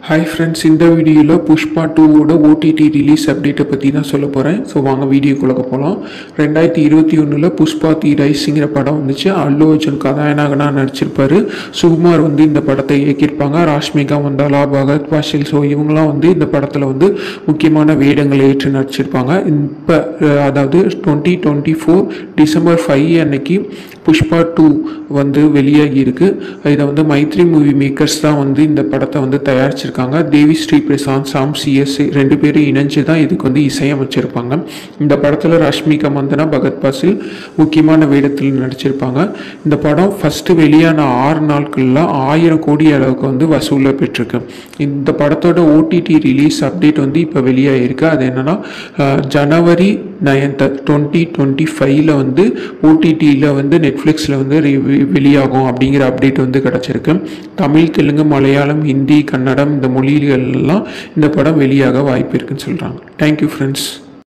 Hi friends, இந்த வீடியோவில் Pushpa 2ஓட OTT release அப்டேட்டை பற்றி தான் சொல்ல போகிறேன். ஸோ வாங்க வீடியோக்குள்ளே போகலாம். 2021 புஷ்பா தி ரைஸுங்கிற படம் வந்துச்சு. அல்லு அர்ஜுன் கதாநாயகனாக நடிச்சிருப்பார். சுகுமார் இந்த படத்தை இயக்கியிருப்பாங்க. ராஷ்மிகா மந்தாலா, பகத் பாஷில், ஸோ இவங்களாம் இந்த படத்தில் முக்கியமான வேடங்களை ஏற்று நடிச்சிருப்பாங்க. இப்போ அதாவது 2024 டிசம்பர் 5 அன்னைக்கு புஷ்பா 2 வெளியாகி இருக்கு. இதை மைத்ரி மூவி மேக்கர்ஸ் தான் இந்த படத்தை தயாரிச்சிருக்காங்க. தேவி ஸ்ரீ பிரசாந்த், சாம் சிஎஸ் ரெண்டு பேரும் இணைஞ்சு தான் இதுக்கு இசையமைச்சிருப்பாங்க. இந்த படத்தில் ரஷ்மிகா மந்தனா, பகத் பாசில் முக்கியமான வேடத்தில் நடிச்சிருப்பாங்க. இந்த படம் ஃபஸ்ட்டு வெளியான 6 நாட்களில் 1000 கோடி அளவுக்கு வசூலை பெற்றிருக்கு. இந்த படத்தோட ஓடிடி ரிலீஸ் அப்டேட் இப்போ வெளியாகிருக்கு. அது என்னன்னா ஜனவரி 9 2025 ஓடிடியில் நெட்ஃப்ளிக்ஸில் வெளியாகும் அப்படிங்கிற அப்டேட் கிடச்சிருக்கு. தமிழ், தெலுங்கு, மலையாளம், ஹிந்தி, கன்னடம் இந்த மொழிகளெல்லாம் இந்த படம் வெளியாக வாய்ப்பு இருக்குன்னு சொல்கிறாங்க. Thank you friends.